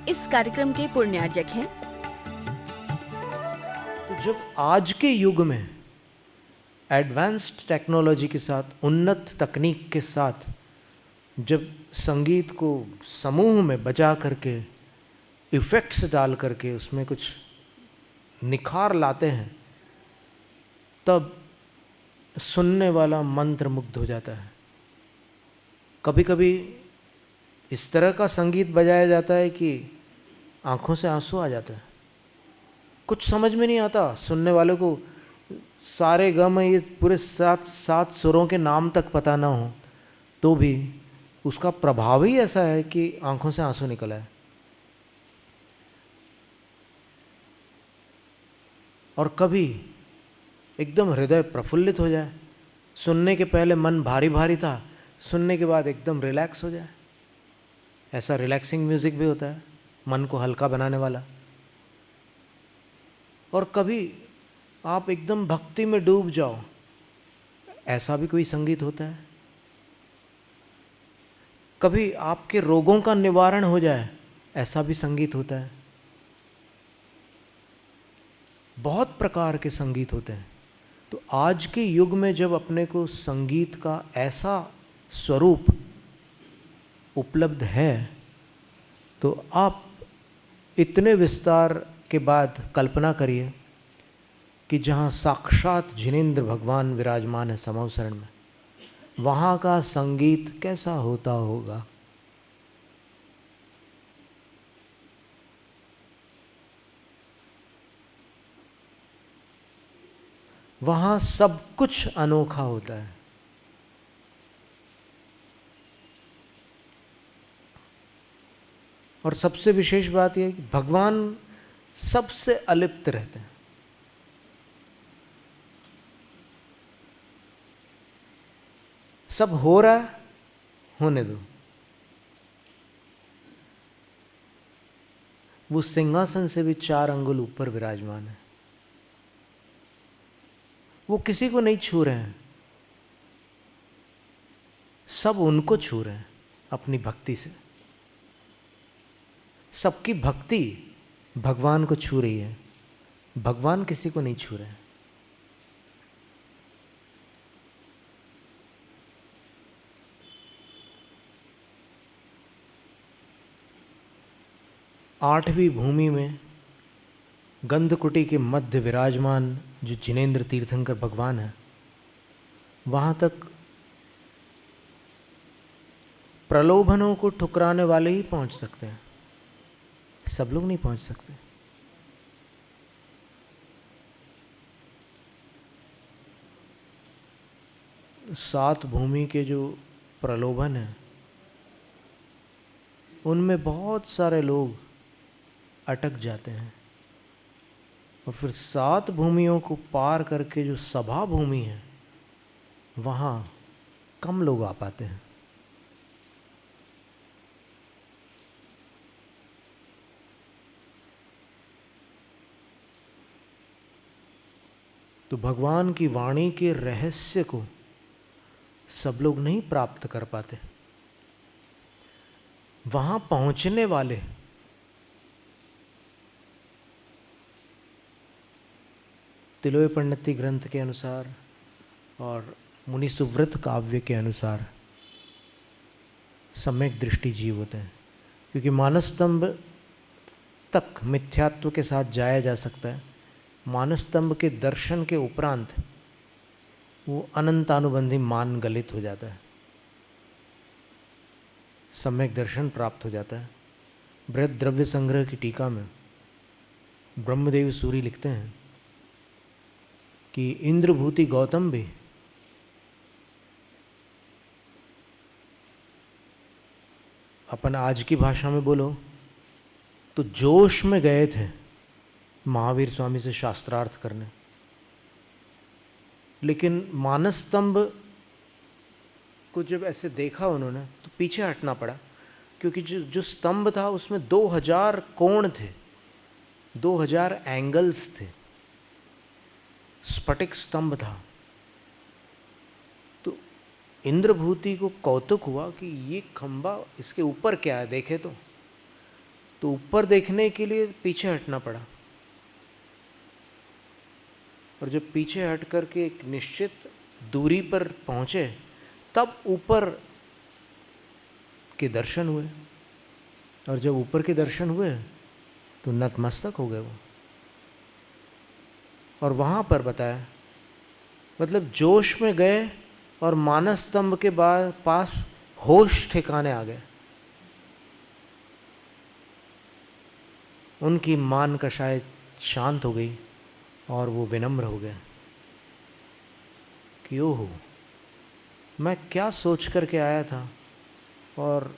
इस कार्यक्रम के पुण्यार्जक हैं। तो जब आज के युग में एडवांस्ड टेक्नोलॉजी के साथ, उन्नत तकनीक के साथ जब संगीत को समूह में बजा करके, इफ़ेक्ट्स डाल करके उसमें कुछ निखार लाते हैं, तब सुनने वाला मंत्रमुग्ध हो जाता है। कभी कभी इस तरह का संगीत बजाया जाता है कि आंखों से आंसू आ जाते हैं। कुछ समझ में नहीं आता सुनने वाले को, सारे गम ये पूरे सात सुरों के नाम तक पता ना हो तो भी उसका प्रभाव ही ऐसा है कि आंखों से आंसू निकल आए। और कभी एकदम हृदय प्रफुल्लित हो जाए, सुनने के पहले मन भारी भारी था, सुनने के बाद एकदम रिलैक्स हो जाए। ऐसा रिलैक्सिंग म्यूज़िक भी होता है, मन को हल्का बनाने वाला। और कभी आप एकदम भक्ति में डूब जाओ, ऐसा भी कोई संगीत होता है। कभी आपके रोगों का निवारण हो जाए, ऐसा भी संगीत होता है। बहुत प्रकार के संगीत होते हैं। तो आज के युग में जब अपने को संगीत का ऐसा स्वरूप उपलब्ध है, तो आप इतने विस्तार के बाद कल्पना करिए कि जहाँ साक्षात जिनेंद्र भगवान विराजमान है समवसरण में, वहाँ का संगीत कैसा होता होगा। वहाँ सब कुछ अनोखा होता है। और सबसे विशेष बात यह है कि भगवान सबसे अलिप्त रहते हैं। सब हो रहा है, होने दो। वो सिंहासन से भी 4 अंगुल ऊपर विराजमान है। वो किसी को नहीं छू रहे हैं, सब उनको छू रहे हैं अपनी भक्ति से। सबकी भक्ति भगवान को छू रही है, भगवान किसी को नहीं छू रहे हैं। आठवीं भूमि में गंधकुटी के मध्य विराजमान जो जिनेंद्र तीर्थंकर भगवान है, वहाँ तक प्रलोभनों को ठुकराने वाले ही पहुँच सकते हैं, सब लोग नहीं पहुँच सकते। सात भूमि के जो प्रलोभन हैं, उनमें बहुत सारे लोग अटक जाते हैं। और फिर 7 भूमियों को पार करके जो सभा भूमि है, वहाँ कम लोग आ पाते हैं। तो भगवान की वाणी के रहस्य को सब लोग नहीं प्राप्त कर पाते। वहाँ पहुँचने वाले तिलोय पंडिती ग्रंथ के अनुसार और मुनि सुव्रत काव्य के अनुसार सम्यक दृष्टि जीव होते हैं। क्योंकि मानसस्तंभ तक मिथ्यात्व के साथ जाया जा सकता है, मानसस्तंभ के दर्शन के उपरांत वो अनंतानुबंधी मान गलित हो जाता है, सम्यक दर्शन प्राप्त हो जाता है। बृहद द्रव्य संग्रह की टीका में ब्रह्मदेव सूरी लिखते हैं कि इंद्रभूति गौतम भी अपन आज की भाषा में बोलो तो जोश में गए थे महावीर स्वामी से शास्त्रार्थ करने, लेकिन मानसस्तंभ को जब ऐसे देखा उन्होंने तो पीछे हटना पड़ा। क्योंकि जो स्तंभ था उसमें 2000 कोण थे, 2000 एंगल्स थे, स्फटिक स्तंभ था। तो इंद्रभूति को कौतुक हुआ कि ये खंबा, इसके ऊपर क्या है देखे तो। तो ऊपर देखने के लिए पीछे हटना पड़ा, और जब पीछे हट करके एक निश्चित दूरी पर पहुँचे तब ऊपर के दर्शन हुए। और जब ऊपर के दर्शन हुए तो नतमस्तक हो गए वो। और वहाँ पर बताया, मतलब जोश में गए और मानस स्तंभ के पास होश ठिकाने आ गए। उनकी मान का शायद शांत हो गई और वो विनम्र हो गए कि ओहो, मैं क्या सोच करके आया था और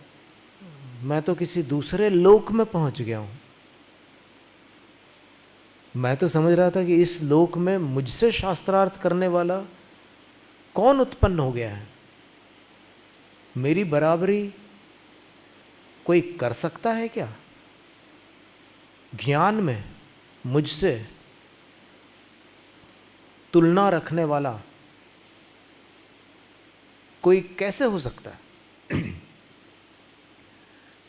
मैं तो किसी दूसरे लोक में पहुंच गया हूं। मैं तो समझ रहा था कि इस लोक में मुझसे शास्त्रार्थ करने वाला कौन उत्पन्न हो गया है, मेरी बराबरी कोई कर सकता है क्या? ज्ञान में मुझसे तुलना रखने वाला कोई कैसे हो सकता है?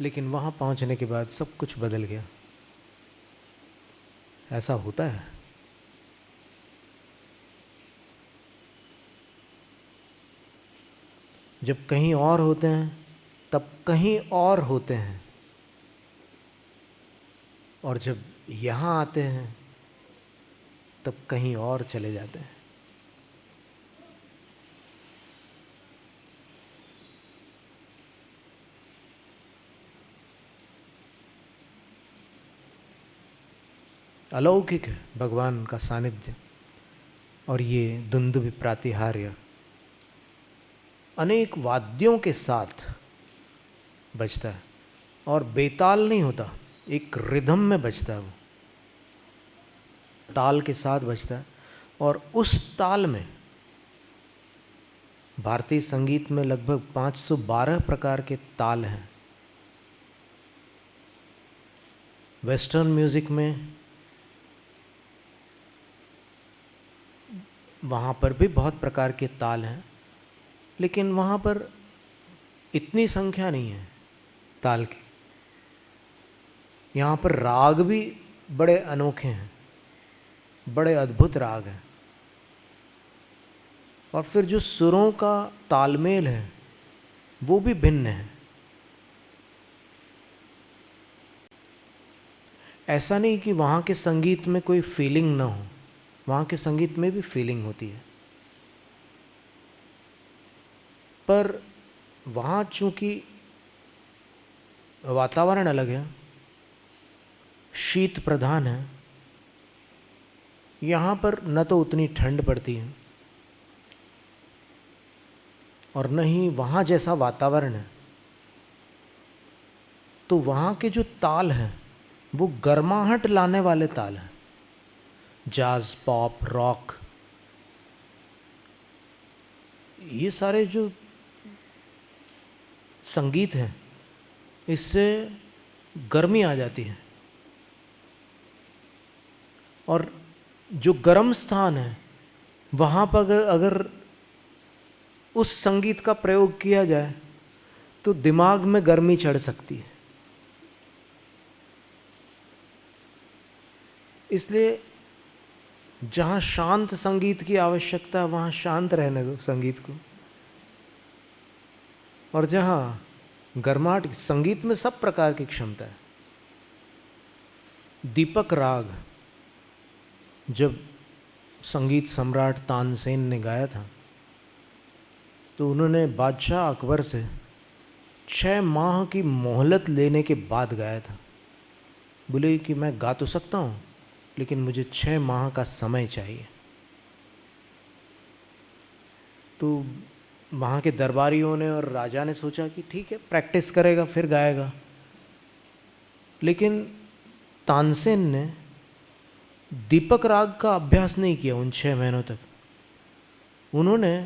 लेकिन वहां पहुंचने के बाद सब कुछ बदल गया। ऐसा होता है। जब कहीं और होते हैं तब कहीं और होते हैं, और जब यहाँ आते हैं तब कहीं और चले जाते हैं। अलौकिक है भगवान का सानिध्य। और ये दुंदुभि प्रातिहार्य अनेक वाद्यों के साथ बजता है, और बेताल नहीं होता, एक रिदम में बजता है, वो ताल के साथ बजता है। और उस ताल में भारतीय संगीत में लगभग 512 प्रकार के ताल हैं। वेस्टर्न म्यूजिक में वहाँ पर भी बहुत प्रकार के ताल हैं, लेकिन वहाँ पर इतनी संख्या नहीं है ताल की। यहाँ पर राग भी बड़े अनोखे हैं, बड़े अद्भुत राग हैं। और फिर जो सुरों का तालमेल है वो भी भिन्न है। ऐसा नहीं कि वहाँ के संगीत में कोई फीलिंग ना हो, वहाँ के संगीत में भी फीलिंग होती है। पर वहाँ चूँकि वातावरण अलग है, शीत प्रधान है, यहाँ पर न तो उतनी ठंड पड़ती है और न ही वहाँ जैसा वातावरण है। तो वहाँ के जो ताल हैं वो गर्माहट लाने वाले ताल हैं। जाज, पॉप, रॉक, ये सारे जो संगीत हैं इससे गर्मी आ जाती है। और जो गर्म स्थान है वहाँ पर अगर उस संगीत का प्रयोग किया जाए तो दिमाग में गर्मी चढ़ सकती है। इसलिए जहाँ शांत संगीत की आवश्यकता है वहाँ शांत रहने दो संगीत को, और जहाँ गर्माहट, संगीत में सब प्रकार की क्षमता है। दीपक राग जब संगीत सम्राट तानसेन ने गाया था तो उन्होंने बादशाह अकबर से 6 माह की मोहलत लेने के बाद गाया था। बोले कि मैं गा तो सकता हूँ लेकिन मुझे 6 माह का समय चाहिए। तो वहाँ के दरबारियों ने और राजा ने सोचा कि ठीक है, प्रैक्टिस करेगा फिर गाएगा। लेकिन तानसेन ने दीपक राग का अभ्यास नहीं किया उन 6 महीनों तक। उन्होंने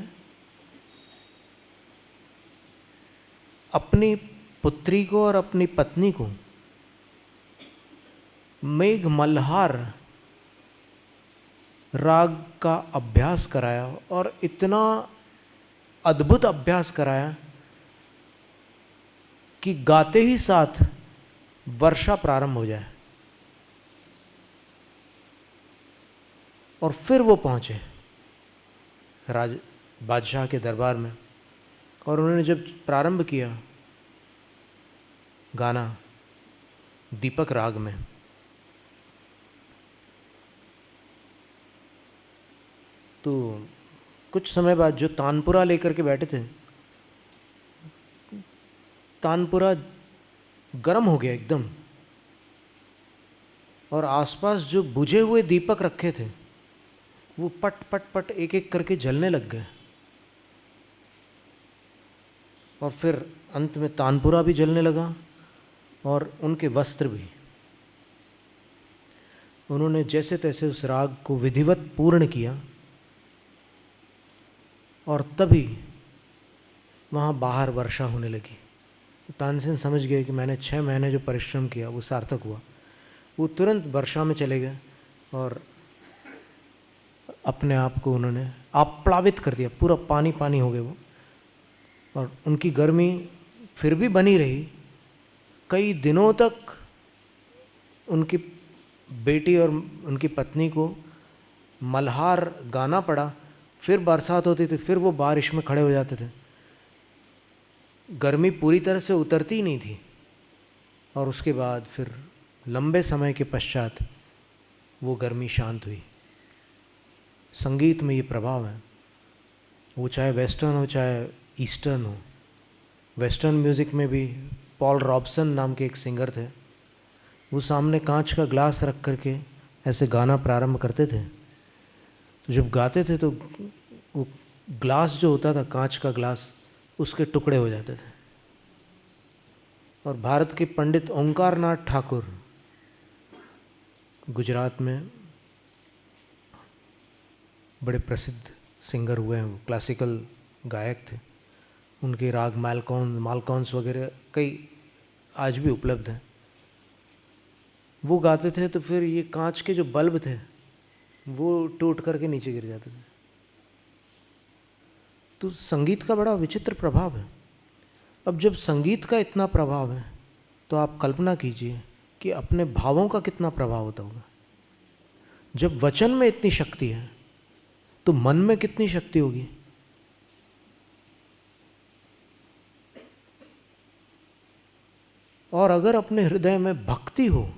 अपनी पुत्री को और अपनी पत्नी को मेघ मल्हार राग का अभ्यास कराया, और इतना अद्भुत अभ्यास कराया कि गाते ही साथ वर्षा प्रारंभ हो जाए। और फिर वो पहुँचे बादशाह के दरबार में, और उन्होंने जब प्रारंभ किया गाना दीपक राग में, तो कुछ समय बाद जो तानपुरा लेकर के बैठे थे, तानपुरा गर्म हो गया एकदम, और आसपास जो बुझे हुए दीपक रखे थे वो पट पट पट एक एक करके जलने लग गए। और फिर अंत में तानपुरा भी जलने लगा और उनके वस्त्र भी। उन्होंने जैसे तैसे उस राग को विधिवत पूर्ण किया, और तभी वहाँ बाहर वर्षा होने लगी। तानसेन समझ गए कि मैंने 6 महीने जो परिश्रम किया वो सार्थक हुआ। वो तुरंत वर्षा में चले गए और अपने आप को उन्होंने आप्लावित कर दिया, पूरा पानी पानी हो गए वो। और उनकी गर्मी फिर भी बनी रही, कई दिनों तक उनकी बेटी और उनकी पत्नी को मल्हार गाना पड़ा। फिर बरसात होती थी, फिर वो बारिश में खड़े हो जाते थे। गर्मी पूरी तरह से उतरती ही नहीं थी। और उसके बाद फिर लंबे समय के पश्चात वो गर्मी शांत हुई। संगीत में ये प्रभाव है, वो चाहे वेस्टर्न हो चाहे ईस्टर्न हो। वेस्टर्न म्यूज़िक में भी पॉल रॉबसन नाम के एक सिंगर थे, वो सामने कांच का ग्लास रख करके ऐसे गाना प्रारंभ करते थे। तो जब गाते थे तो वो ग्लास जो होता था, कांच का ग्लास, उसके टुकड़े हो जाते थे। और भारत के पंडित ओंकारनाथ ठाकुर गुजरात में बड़े प्रसिद्ध सिंगर हुए हैं, वो क्लासिकल गायक थे। उनके राग मालकौंस वगैरह कई आज भी उपलब्ध हैं। वो गाते थे तो फिर ये कांच के जो बल्ब थे वो टूट करके नीचे गिर जाते थे। तो संगीत का बड़ा विचित्र प्रभाव है। अब जब संगीत का इतना प्रभाव है तो आप कल्पना कीजिए कि अपने भावों का कितना प्रभाव होता होगा। जब वचन में इतनी शक्ति है तो मन में कितनी शक्ति होगी। और अगर अपने हृदय में भक्ति हो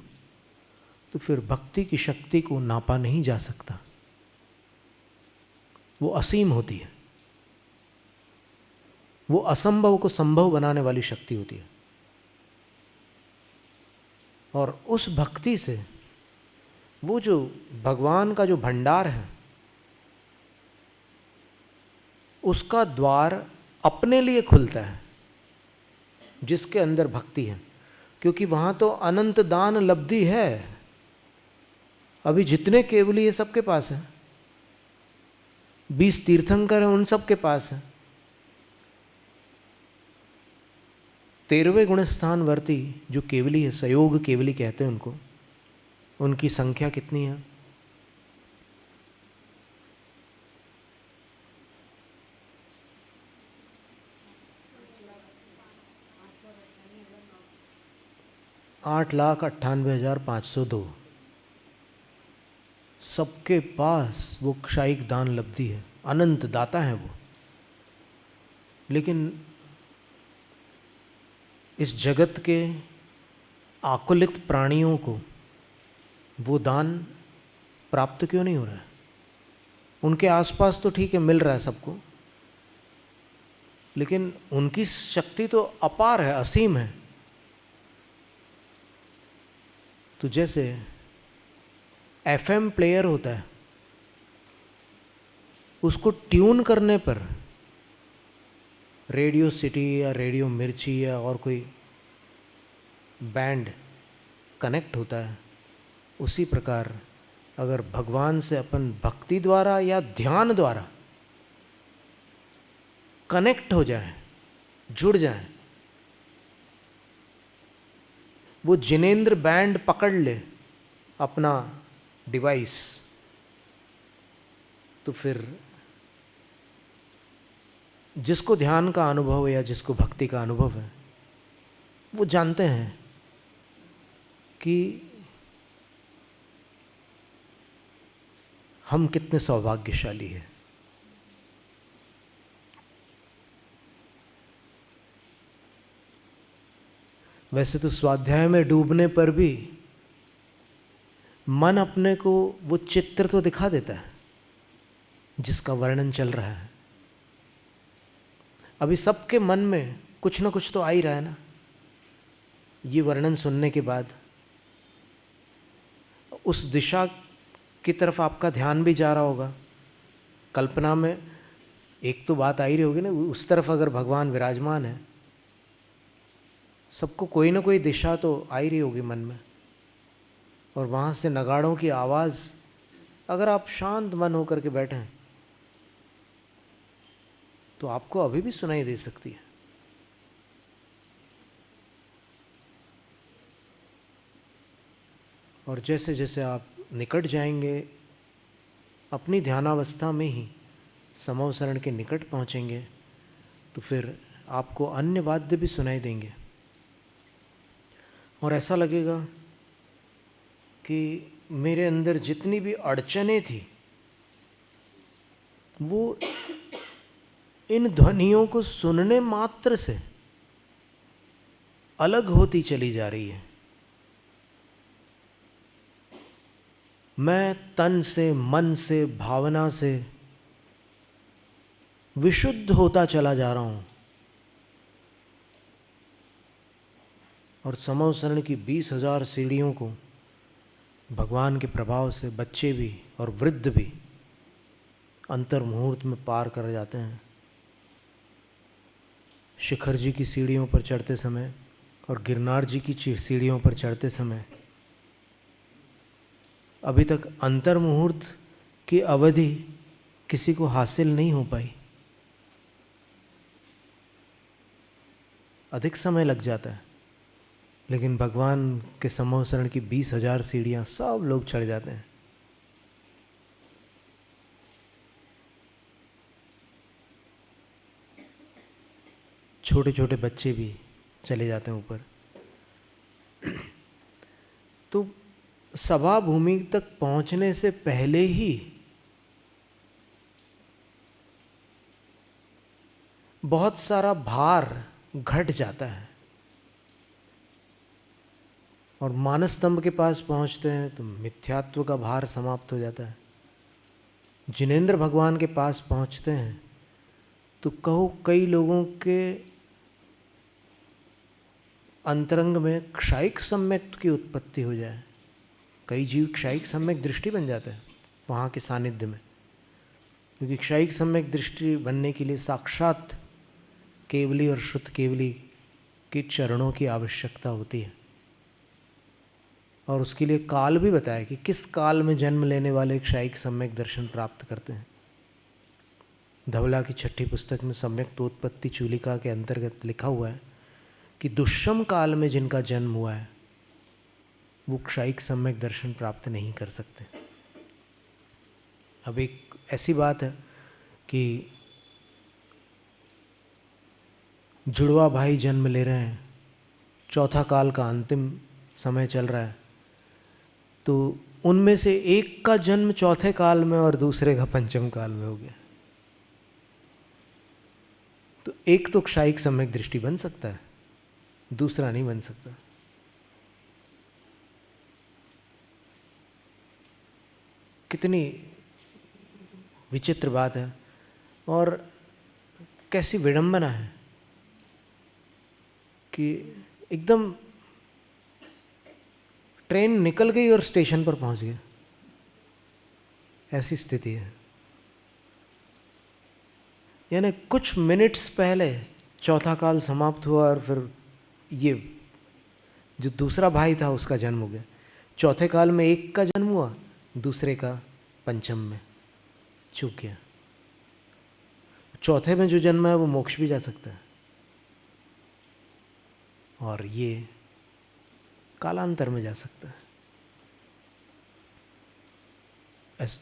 तो फिर भक्ति की शक्ति को नापा नहीं जा सकता, वो असीम होती है। वो असंभव को संभव बनाने वाली शक्ति होती है। और उस भक्ति से वो जो भगवान का जो भंडार है उसका द्वार अपने लिए खुलता है जिसके अंदर भक्ति है, क्योंकि वहाँ तो अनंत दान लब्धि है। अभी जितने केवली ये सबके पास है, 20 तीर्थंकर हैं उन सब के पास है। 13वें गुणस्थान वर्ती जो केवली है, सयोग केवली कहते हैं उनको, उनकी संख्या कितनी है? आठ लाख 98,502। सबके पास वो क्षायिक दान लब्धि है, अनंत दाता है वो। लेकिन इस जगत के आकुलित प्राणियों को वो दान प्राप्त क्यों नहीं हो रहा है? उनके आसपास तो ठीक है, मिल रहा है सबको, लेकिन उनकी शक्ति तो अपार है, असीम है। तो जैसे एफएम प्लेयर होता है, उसको ट्यून करने पर रेडियो सिटी या रेडियो मिर्ची या और कोई बैंड कनेक्ट होता है, उसी प्रकार अगर भगवान से अपन भक्ति द्वारा या ध्यान द्वारा कनेक्ट हो जाए, जुड़ जाए, वो जिनेंद्र बैंड पकड़ ले अपना डिवाइस, तो फिर जिसको ध्यान का अनुभव या जिसको भक्ति का अनुभव है वो जानते हैं कि हम कितने सौभाग्यशाली हैं। वैसे तो स्वाध्याय में डूबने पर भी मन अपने को वो चित्र तो दिखा देता है जिसका वर्णन चल रहा है। अभी सबके मन में कुछ ना कुछ तो आ ही रहा है ना, ये वर्णन सुनने के बाद उस दिशा की तरफ आपका ध्यान भी जा रहा होगा। कल्पना में एक तो बात आ ही रही होगी ना, उस तरफ अगर भगवान विराजमान है, सबको कोई ना कोई दिशा तो आ ही रही होगी मन में। और वहाँ से नगाड़ों की आवाज़, अगर आप शांत मन होकर के बैठे हैं तो आपको अभी भी सुनाई दे सकती है। और जैसे जैसे आप निकट जाएंगे, अपनी ध्यानावस्था में ही समवसरण के निकट पहुँचेंगे, तो फिर आपको अन्य वाद्य भी सुनाई देंगे और ऐसा लगेगा कि मेरे अंदर जितनी भी अड़चनें थी वो इन ध्वनियों को सुनने मात्र से अलग होती चली जा रही है। मैं तन से, मन से, भावना से विशुद्ध होता चला जा रहा हूँ। और समवसरण की 20,000 सीढ़ियों को भगवान के प्रभाव से बच्चे भी और वृद्ध भी अंतर मुहूर्त में पार कर जाते हैं। शिखर जी की सीढ़ियों पर चढ़ते समय और गिरनार जी की सीढ़ियों पर चढ़ते समय अभी तक अंतर मुहूर्त की अवधि किसी को हासिल नहीं हो पाई, अधिक समय लग जाता है। लेकिन भगवान के समवसरण की 20,000 सीढ़ियाँ सब लोग चढ़ जाते हैं। छोटे छोटे बच्चे भी चले जाते हैं ऊपर। तो सभा भूमि तक पहुंचने से पहले ही बहुत सारा भार घट जाता है। और मानस स्तंभ के पास पहुंचते हैं तो मिथ्यात्व का भार समाप्त हो जाता है। जिनेंद्र भगवान के पास पहुंचते हैं तो कहो कई लोगों के अंतरंग में क्षायिक सम्यक की उत्पत्ति हो जाए। कई जीव क्षायिक सम्यक दृष्टि बन जाते हैं वहाँ के सानिध्य में, क्योंकि क्षायिक सम्यक दृष्टि बनने के लिए साक्षात केवली और शुद्ध केवली के चरणों की आवश्यकता होती है। और उसके लिए काल भी बताया कि किस काल में जन्म लेने वाले क्षायिक सम्यक दर्शन प्राप्त करते हैं। धवला की 6ठी पुस्तक में सम्यक्तोत्पत्ति चूलिका के अंतर्गत लिखा हुआ है कि दुष्यम काल में जिनका जन्म हुआ है वो क्षायिक सम्यक दर्शन प्राप्त नहीं कर सकते। अब एक ऐसी बात है कि जुड़वा भाई जन्म ले रहे हैं, चौथा काल का अंतिम समय चल रहा है, तो उनमें से एक का जन्म चौथे काल में और दूसरे का पंचम काल में हो गया। तो एक तो क्षायिक सम्यक दृष्टि बन सकता है, दूसरा नहीं बन सकता। कितनी विचित्र बात है और कैसी विडंबना है कि एकदम ट्रेन निकल गई और स्टेशन पर पहुंच गया, ऐसी स्थिति है। यानी कुछ मिनट्स पहले चौथा काल समाप्त हुआ और फिर ये जो दूसरा भाई था उसका जन्म हो गया। चौथे काल में एक का जन्म हुआ, दूसरे का पंचम में चूक गया। चौथे में जो जन्म है वो मोक्ष भी जा सकता है और ये कालांतर में जा सकता है।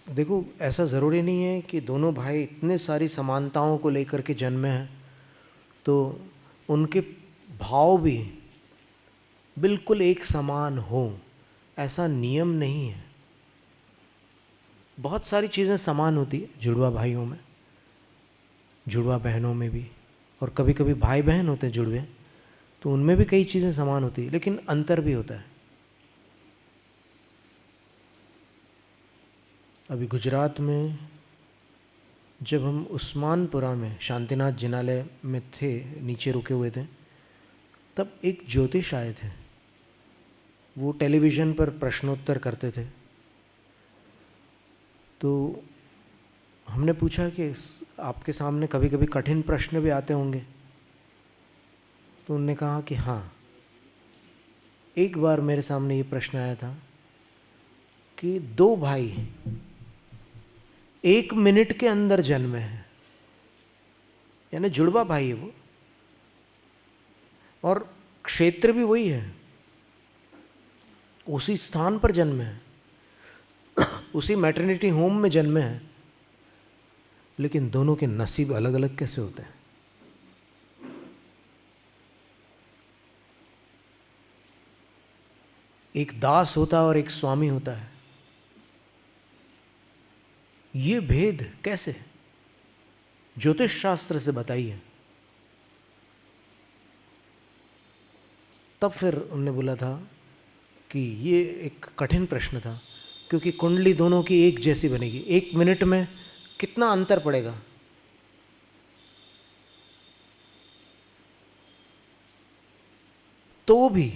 देखो, ऐसा ज़रूरी नहीं है कि दोनों भाई इतने सारी समानताओं को लेकर के जन्मे हैं तो उनके भाव भी बिल्कुल एक समान हो। ऐसा नियम नहीं है। बहुत सारी चीज़ें समान होती है जुड़वा भाइयों में, जुड़वा बहनों में भी, और कभी कभी भाई बहन होते हैं जुड़वे, तो उनमें भी कई चीज़ें समान होती है, लेकिन अंतर भी होता है। अभी गुजरात में जब हम उस्मानपुरा में शांतिनाथ जिनालय में थे, नीचे रुके हुए थे, तब एक ज्योतिष आए थे। वो टेलीविज़न पर प्रश्नोत्तर करते थे। तो हमने पूछा कि आपके सामने कभी कभी कठिन प्रश्न भी आते होंगे? तो उन्होंने कहा कि हाँ, एक बार मेरे सामने ये प्रश्न आया था कि दो भाई 1 मिनट के अंदर जन्मे हैं, यानी जुड़वा भाई है वो, और क्षेत्र भी वही है, उसी स्थान पर जन्मे हैं, उसी मैटरनिटी होम में जन्मे हैं, लेकिन दोनों के नसीब अलग अलग कैसे होते हैं? एक दास होता है और एक स्वामी होता है। ये भेद कैसे? ज्योतिष शास्त्र से बताइए। तब फिर उन्होंने बोला था कि ये एक कठिन प्रश्न था, क्योंकि कुंडली दोनों की एक जैसी बनेगी, 1 मिनट में कितना अंतर पड़ेगा। तो भी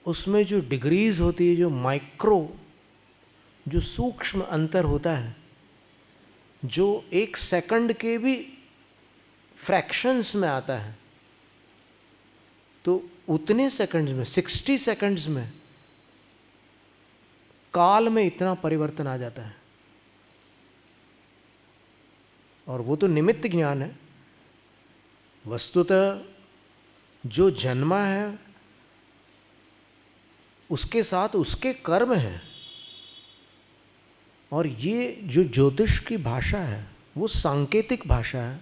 उसमें जो डिग्रीज होती है, जो माइक्रो, जो सूक्ष्म अंतर होता है, जो 1 सेकंड के भी फ्रैक्शंस में आता है, तो उतने सेकंड्स में, 60 सेकंड्स में काल में इतना परिवर्तन आ जाता है। और वो तो निमित्त ज्ञान है। वस्तुतः जो जन्मा है उसके साथ उसके कर्म हैं, और ये जो ज्योतिष की भाषा है वो सांकेतिक भाषा है।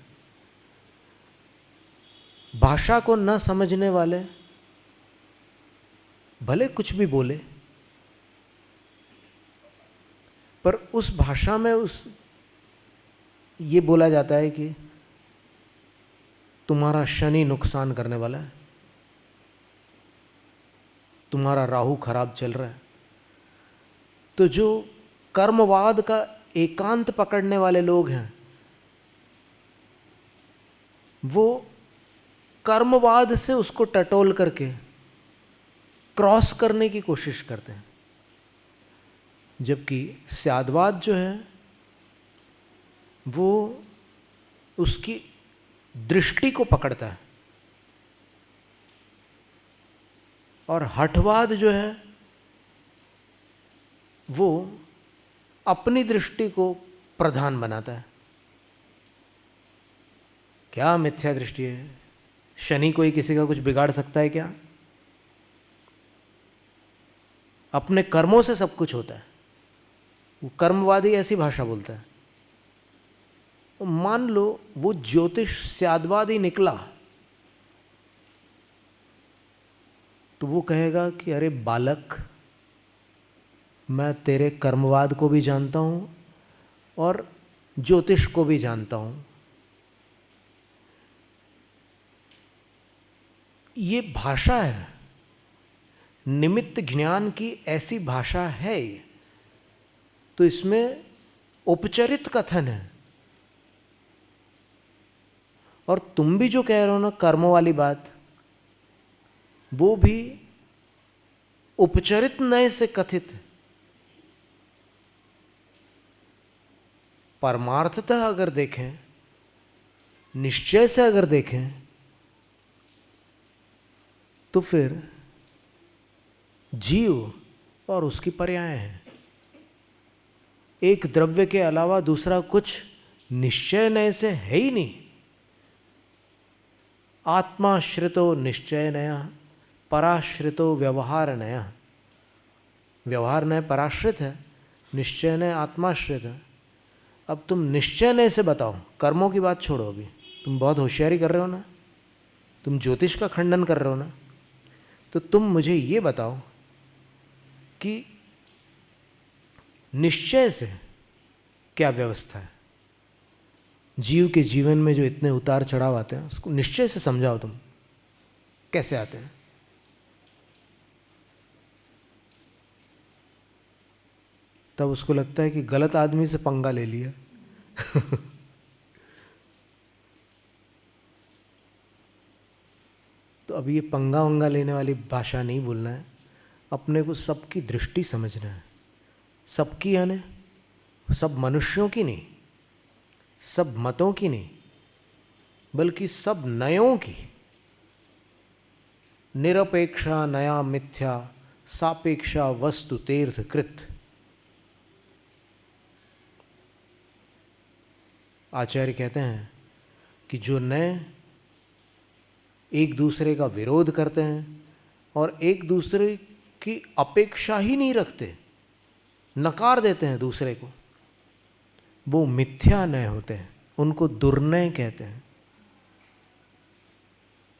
भाषा को न समझने वाले भले कुछ भी बोले, पर उस भाषा में ये बोला जाता है कि तुम्हारा शनि नुकसान करने वाला है, तुम्हारा राहु खराब चल रहा है। तो जो कर्मवाद का एकांत पकड़ने वाले लोग हैं, वो कर्मवाद से उसको टटोल करके क्रॉस करने की कोशिश करते हैं, जबकि स्यादवाद जो है वो उसकी दृष्टि को पकड़ता है, और हठवाद जो है वो अपनी दृष्टि को प्रधान बनाता है। क्या मिथ्या दृष्टि है? शनि कोई किसी का कुछ बिगाड़ सकता है क्या? अपने कर्मों से सब कुछ होता है। वो कर्मवादी ऐसी भाषा बोलता है। मान लो वो ज्योतिष स्यादवादी निकला, तो वो कहेगा कि अरे बालक, मैं तेरे कर्मवाद को भी जानता हूँ और ज्योतिष को भी जानता हूँ। ये भाषा है, निमित्त ज्ञान की ऐसी भाषा है ये। तो इसमें उपचरित कथन है। और तुम भी जो कह रहे हो ना कर्मों वाली बात, वो भी उपचरित नय से कथित है। परमार्थतः अगर देखें, निश्चय से अगर देखें, तो फिर जीव और उसकी पर्याय हैं। एक द्रव्य के अलावा दूसरा कुछ निश्चय नय से है ही नहीं। आत्माश्रितो निश्चय नया, पराश्रितो व्यवहार नया। व्यवहार नय पराश्रित है, निश्चय नय आत्माश्रित है। अब तुम निश्चय नय से बताओ, कर्मों की बात छोड़ो। अभी तुम बहुत होशियारी कर रहे हो ना, तुम ज्योतिष का खंडन कर रहे हो ना, तो तुम मुझे ये बताओ कि निश्चय से क्या व्यवस्था है? जीव के जीवन में जो इतने उतार चढ़ाव आते हैं उसको निश्चय से समझाओ, तुम कैसे आते हैं? तब उसको लगता है कि गलत आदमी से पंगा ले लिया। तो अब ये पंगा वंगा लेने वाली भाषा नहीं बोलना है, अपने को सबकी दृष्टि समझना है। सबकी यानी सब मनुष्यों की नहीं, सब मतों की नहीं, बल्कि सब नयों की। निरपेक्षा नया मिथ्या सापेक्षा वस्तु तीर्थ कृत। आचार्य कहते हैं कि जो नए एक दूसरे का विरोध करते हैं और एक दूसरे की अपेक्षा ही नहीं रखते, नकार देते हैं दूसरे को, वो मिथ्या नय होते हैं, उनको दुर्नय कहते हैं।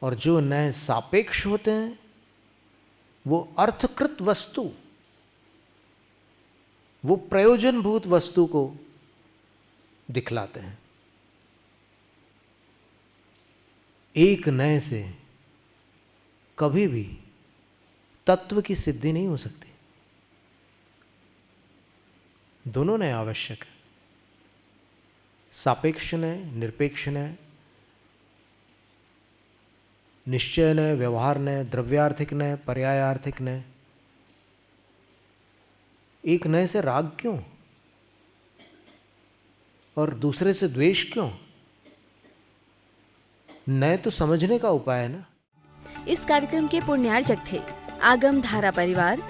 और जो नए सापेक्ष होते हैं वो अर्थकृत वस्तु, वो प्रयोजनभूत वस्तु को दिखलाते हैं। एक नए से कभी भी तत्व की सिद्धि नहीं हो सकती। दोनों नए आवश्यक है, सापेक्ष नय, निरपेक्ष नय, निश्चय नय, व्यवहार नय, द्रव्यार्थिक नय, पर्यायार्थिक नय। एक नए से राग क्यों और दूसरे से द्वेष क्यों? नए तो समझने का उपाय है ना। इस कार्यक्रम के पुण्यार्चक थे आगम धारा परिवार,